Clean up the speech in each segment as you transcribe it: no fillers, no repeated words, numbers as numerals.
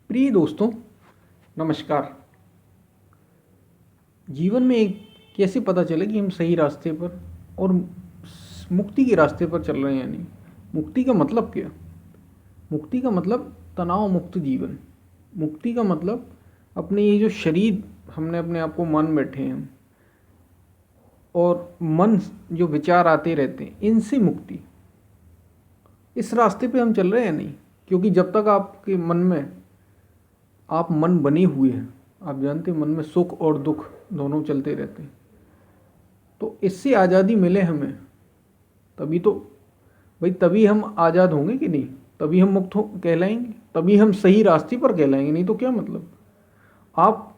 प्रिय दोस्तों, नमस्कार। जीवन में एक कैसे पता चले कि हम सही रास्ते पर और मुक्ति के रास्ते पर चल रहे हैं या नहीं। मुक्ति का मतलब क्या? मुक्ति का मतलब तनाव मुक्त जीवन। मुक्ति का मतलब अपने ये जो शरीर हमने अपने आप को मान बैठे हैं और मन जो विचार आते रहते हैं, इनसे मुक्ति। इस रास्ते पे हम चल रहे हैं या नहीं? क्योंकि जब तक आपके मन में आप मन बने हुए हैं, आप जानते हैं मन में सुख और दुख दोनों चलते रहते हैं। तो इससे आज़ादी मिले हमें, तभी तो भाई, तभी हम आज़ाद होंगे कि नहीं? तभी हम मुक्त हो कहलाएंगे, तभी हम सही रास्ते पर कहलाएंगे। नहीं तो क्या मतलब? आप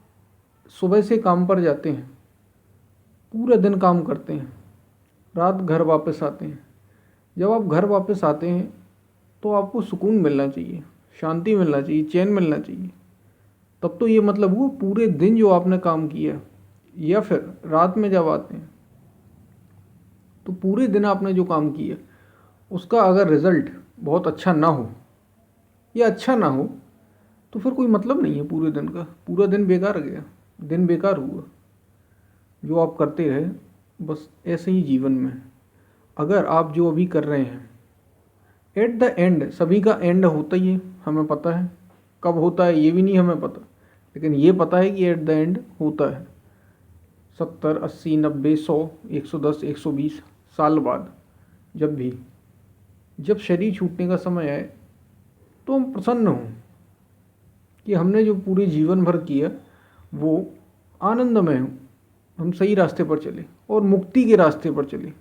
सुबह से काम पर जाते हैं, पूरा दिन काम करते हैं, रात घर वापस आते हैं। जब आप घर वापस आते हैं तो आपको सुकून मिलना चाहिए, शांति मिलना चाहिए, चैन मिलना चाहिए। तब तो ये मतलब हुआ पूरे दिन जो आपने काम किया, या फिर रात में जब आते हैं तो पूरे दिन आपने जो काम किया उसका अगर रिजल्ट बहुत अच्छा ना हो या अच्छा ना हो तो फिर कोई मतलब नहीं है पूरे दिन का। पूरा दिन बेकार गया, दिन बेकार हुआ जो आप करते रहे। बस ऐसे ही जीवन में अगर आप जो अभी कर रहे हैं, एट द एंड सभी का एंड होता ही है, हमें पता है। कब होता है ये भी नहीं हमें पता, लेकिन ये पता है कि एट द एंड होता है 70, 80, 90, 100, 110, 120 साल बाद। जब शरीर छूटने का समय आए तो हम प्रसन्न हों कि हमने जो पूरे जीवन भर किया वो आनंदमय हो, हम सही रास्ते पर चले और मुक्ति के रास्ते पर चले।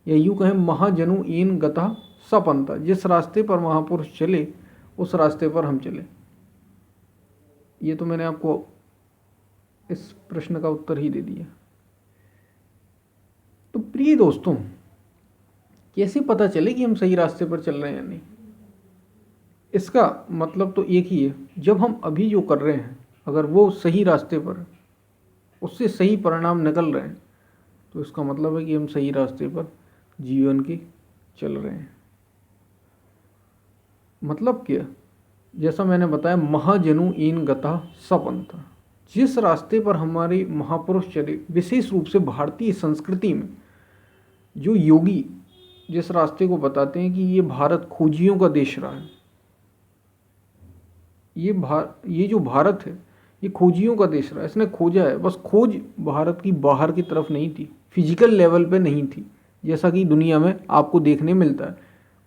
या यूँ कहें, महाजनु येन गतः स पन्था। जिस रास्ते पर महापुरुष चले उस रास्ते पर हम चले। ये तो मैंने आपको इस प्रश्न का उत्तर ही दे दिया। तो प्रिय दोस्तों, कैसे पता चले कि हम सही रास्ते पर चल रहे हैं या नहीं? इसका मतलब तो एक ही है, जब हम अभी जो कर रहे हैं अगर वो सही रास्ते पर, उससे सही परिणाम निकल रहे हैं, तो इसका मतलब है कि हम सही रास्ते पर जीवन के चल रहे हैं। मतलब क्या? जैसा मैंने बताया, महाजनु येन गतः स पन्था। जिस रास्ते पर हमारे महापुरुष चले, विशेष रूप से भारतीय संस्कृति में जो योगी जिस रास्ते को बताते हैं कि ये भारत खोजियों का देश रहा है, ये जो भारत है ये खोजियों का देश रहा है। इसने खोजा है, बस खोज भारत की बाहर की तरफ नहीं थी, फिजिकल लेवल पे नहीं थी, जैसा कि दुनिया में आपको देखने मिलता है।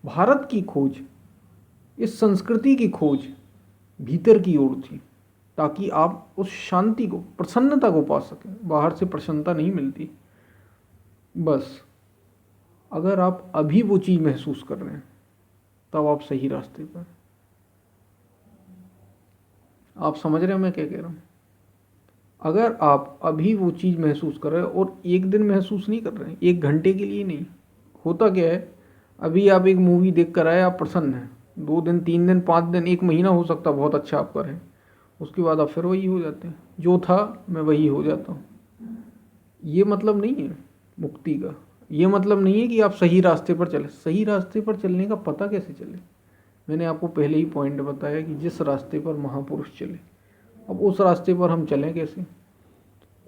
भारत की खोज, इस संस्कृति की खोज भीतर की ओर थी, ताकि आप उस शांति को, प्रसन्नता को पा सकें। बाहर से प्रसन्नता नहीं मिलती। बस अगर आप अभी वो चीज़ महसूस कर रहे हैं तब आप सही रास्ते पर। आप समझ रहे हैं मैं क्या कह रहा हूँ? अगर आप अभी वो चीज़ महसूस कर रहे हैं, और एक दिन महसूस नहीं कर रहे हैं, एक घंटे के लिए नहीं। होता क्या है, अभी आप एक मूवी देख कर आए, आप प्रसन्न हैं, 2 दिन, 3 दिन, 5 दिन, 1 महीना हो सकता है बहुत अच्छा आप करें, उसके बाद आप फिर वही हो जाते हैं, जो था मैं वही हो जाता हूँ। ये मतलब नहीं है मुक्ति का। ये मतलब नहीं है कि आप सही रास्ते पर चले। सही रास्ते पर चलने का पता कैसे चले? मैंने आपको पहले ही पॉइंट बताया कि जिस रास्ते पर महापुरुष चले, अब उस रास्ते पर हम चलें कैसे?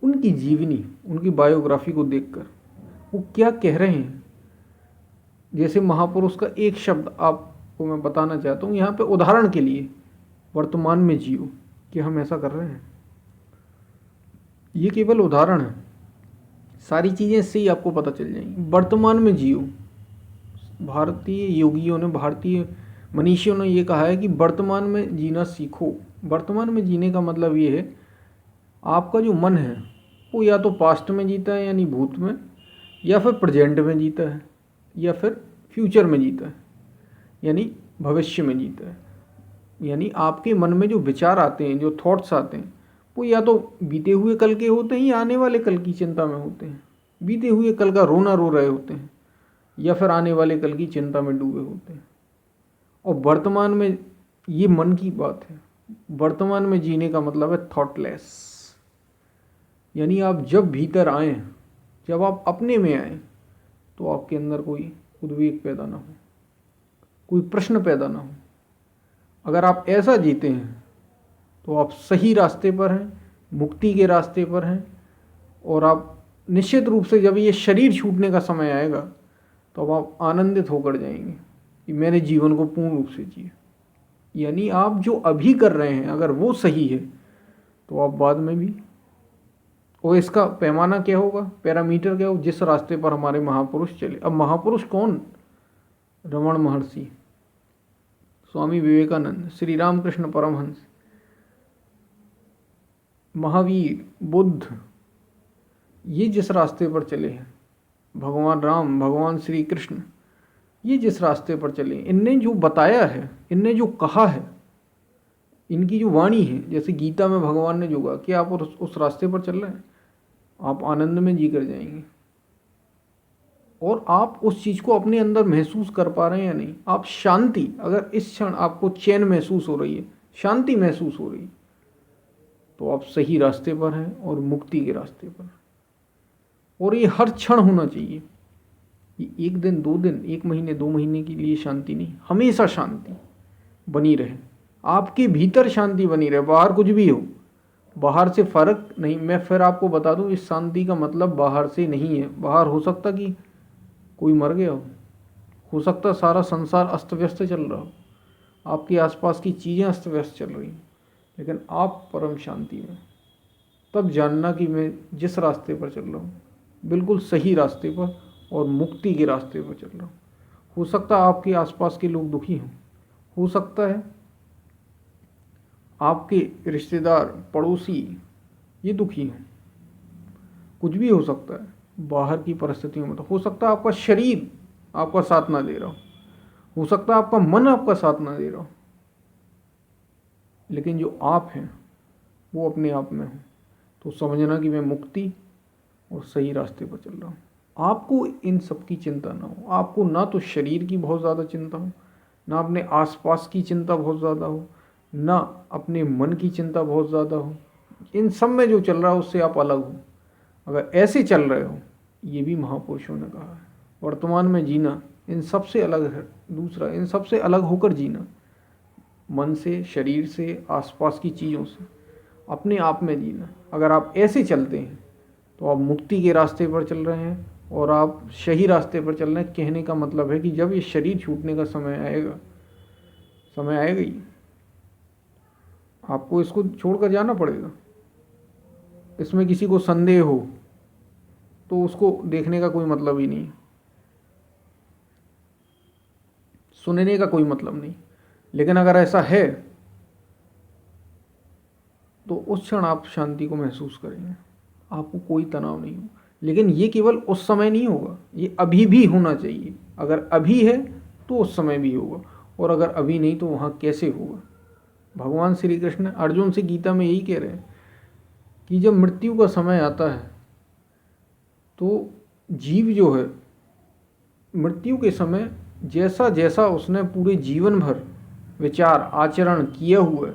उनकी जीवनी, उनकी बायोग्राफी को देखकर वो क्या कह रहे हैं। जैसे महापुरुष का एक शब्द आपको मैं बताना चाहता हूँ यहाँ पे उदाहरण के लिए, वर्तमान में जियो, कि हम ऐसा कर रहे हैं। ये केवल उदाहरण है, सारी चीज़ें इससे ही आपको पता चल जाएंगी। वर्तमान में जियो। भारतीय योगियों ने, भारतीय मनीषियों ने ये कहा है कि वर्तमान में जीना सीखो। वर्तमान में जीने का मतलब ये है, आपका जो मन है वो या तो पास्ट में जीता है यानी भूत में, या फिर प्रेजेंट में जीता है, या फिर फ्यूचर में जीता है यानी भविष्य में जीता है। यानी आपके मन में जो विचार आते हैं, जो थॉट्स आते हैं, वो या तो बीते हुए कल के होते हैं या आने वाले कल की चिंता में होते हैं। बीते हुए कल का रोना रो रहे होते हैं, या फिर आने वाले कल की चिंता में डूबे होते हैं। और वर्तमान में, ये मन की बात है, वर्तमान में जीने का मतलब है थॉटलेस। यानी आप जब भीतर आए, जब आप अपने में आए, तो आपके अंदर कोई उद्वेग पैदा ना हो, कोई प्रश्न पैदा ना हो। अगर आप ऐसा जीते हैं तो आप सही रास्ते पर हैं, मुक्ति के रास्ते पर हैं। और आप निश्चित रूप से जब ये शरीर छूटने का समय आएगा तो अब आप आनंदित होकर जाएंगे कि मैंने जीवन को पूर्ण रूप से जिया। यानी आप जो अभी कर रहे हैं अगर वो सही है तो आप बाद में भी, और इसका पैमाना क्या होगा, पैरामीटर क्या होगा, जिस रास्ते पर हमारे महापुरुष चले। अब महापुरुष कौन? रमण महर्षि, स्वामी विवेकानंद, श्री रामकृष्ण परमहंस, महावीर, बुद्ध, ये जिस रास्ते पर चले हैं, भगवान राम, भगवान श्री कृष्ण, ये जिस रास्ते पर चले, इनने जो बताया है, इनने जो कहा है, इनकी जो वाणी है, जैसे गीता में भगवान ने जो कहा कि आप उस रास्ते पर चल रहे हैं, आप आनंद में जी कर जाएंगे। और आप उस चीज़ को अपने अंदर महसूस कर पा रहे हैं या नहीं। आप शांति, अगर इस क्षण आपको चैन महसूस हो रही है, शांति महसूस हो रही है, तो आप सही रास्ते पर हैं और मुक्ति के रास्ते पर। और ये हर क्षण होना चाहिए। ये एक दिन, 2 दिन, 1 महीने, 2 महीने के लिए शांति नहीं, हमेशा शांति बनी रहे, आपके भीतर शांति बनी रहे, बाहर कुछ भी हो, बाहर से फर्क नहीं। मैं फिर आपको बता दूं, इस शांति का मतलब बाहर से नहीं है। बाहर हो सकता कि कोई मर गया हो सकता सारा संसार अस्त व्यस्त चल रहा हो, आपके आसपास की चीज़ें अस्त व्यस्त चल रही हैं, लेकिन आप परम शांति में। तब जानना कि मैं जिस रास्ते पर चल रहा हूँ बिल्कुल सही रास्ते पर और मुक्ति के रास्ते पर चल रहा हूँ। हो सकता है आपके आसपास के लोग दुखी हों, हो सकता है आपके रिश्तेदार, पड़ोसी ये दुखी हों, कुछ भी हो सकता है बाहर की परिस्थितियों में। तो हो सकता है आपका शरीर आपका साथ ना दे रहा हो सकता है आपका मन आपका साथ ना दे रहा हो, लेकिन जो आप हैं वो अपने आप में हो। तो समझना कि मैं मुक्ति और सही रास्ते पर चल रहा हूँ। आपको इन सब की चिंता ना हो, आपको ना तो शरीर की बहुत ज़्यादा चिंता हो, ना अपने आसपास की चिंता बहुत ज़्यादा हो, ना अपने मन की चिंता बहुत ज़्यादा हो। इन सब में जो चल रहा है उससे आप अलग हो। अगर ऐसे चल रहे हो, ये भी महापुरुषों ने कहा है, वर्तमान में जीना इन सब से अलग है। दूसरा, इन सब से अलग होकर जीना, मन से, शरीर से, आसपास की चीज़ों से, अपने आप में जीना। अगर आप ऐसे चलते हैं तो आप मुक्ति के रास्ते पर चल रहे हैं और आप सही रास्ते पर चल रहे हैं। कहने का मतलब है कि जब ये शरीर छूटने का समय आएगा, समय आएगा ही, आपको इसको छोड़कर जाना पड़ेगा। इसमें किसी को संदेह हो तो उसको देखने का कोई मतलब ही नहीं, सुनने का कोई मतलब नहीं। लेकिन अगर ऐसा है तो उस क्षण आप शांति को महसूस करेंगे, आपको कोई तनाव नहीं हो। लेकिन ये केवल उस समय नहीं होगा, ये अभी भी होना चाहिए। अगर अभी है तो उस समय भी होगा, और अगर अभी नहीं तो वहाँ कैसे होगा। भगवान श्री कृष्ण अर्जुन से गीता में यही कह रहे हैं कि जब मृत्यु का समय आता है तो जीव जो है मृत्यु के समय जैसा जैसा उसने पूरे जीवन भर विचार आचरण किया हुआ है,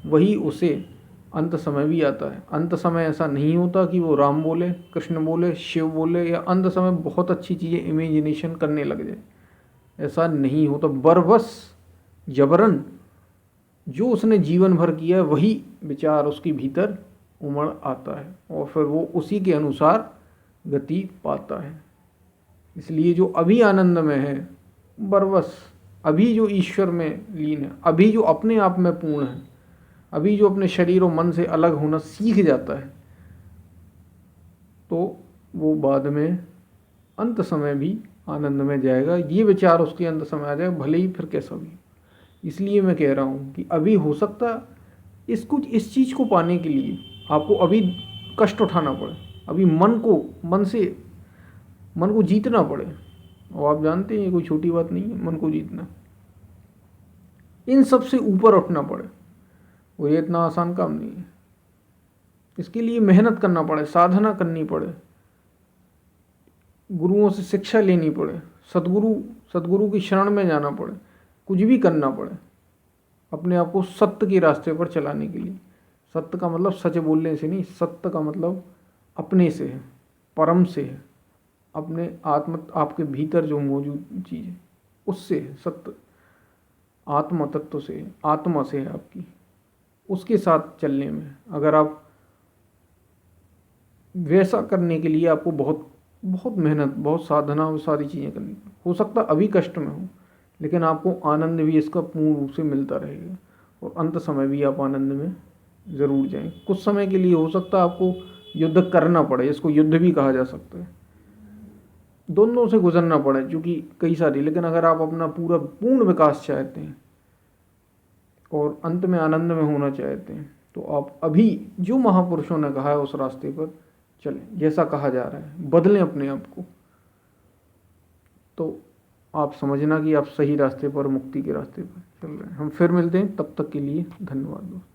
वही उसे अंत समय भी आता है। अंत समय ऐसा नहीं होता कि वो राम बोले, कृष्ण बोले, शिव बोले, या अंत समय बहुत अच्छी चीज़ें इमेजिनेशन करने लग जाए, ऐसा नहीं होता। बरबस जबरन जो उसने जीवन भर किया है वही विचार उसके भीतर उमड़ आता है और फिर वो उसी के अनुसार गति पाता है। इसलिए जो अभी आनंद में है, बरबस अभी जो ईश्वर में लीन है, अभी जो अपने आप में पूर्ण है, अभी जो अपने शरीर और मन से अलग होना सीख जाता है, तो वो बाद में अंत समय भी आनंद में जाएगा। ये विचार उसके अंत समय आ जाएगा, भले ही फिर कैसा भी। इसलिए मैं कह रहा हूँ कि अभी हो सकता इस चीज़ को पाने के लिए आपको अभी कष्ट उठाना पड़े, अभी मन को जीतना पड़े। और आप जानते हैं ये कोई छोटी बात नहीं है, मन को जीतना, इन सब से ऊपर उठना पड़े, वो ये इतना आसान काम नहीं है। इसके लिए मेहनत करना पड़े, साधना करनी पड़े, गुरुओं से शिक्षा लेनी पड़े, सदगुरु की शरण में जाना पड़े, कुछ भी करना पड़े अपने आप को सत्य के रास्ते पर चलाने के लिए। सत्य का मतलब सच बोलने से नहीं, सत्य का मतलब अपने से है, परम से है, अपने आपके भीतर जो मौजूद चीज़ है उससे है। सत्य आत्मा तत्व से है, आत्मा से है आपकी, उसके साथ चलने में। अगर आप वैसा करने के लिए आपको बहुत बहुत मेहनत, बहुत साधना और सारी चीज़ें करनी, हो सकता अभी कष्ट में हो, लेकिन आपको आनंद भी इसका पूर्ण रूप से मिलता रहेगा और अंत समय भी आप आनंद में ज़रूर जाएं। कुछ समय के लिए हो सकता है आपको युद्ध करना पड़े, इसको युद्ध भी कहा जा सकता है, दोनों से गुजरना पड़े क्योंकि कई सारी, लेकिन अगर आप अपना पूरा पूर्ण विकास चाहते हैं और अंत में आनंद में होना चाहते हैं तो आप अभी जो महापुरुषों ने कहा है उस रास्ते पर चलें। जैसा कहा जा रहा है बदलें अपने आप को, तो आप समझना कि आप सही रास्ते पर, मुक्ति के रास्ते पर चल रहे हैं। हम फिर मिलते हैं, तब तक के लिए धन्यवाद दोस्तों।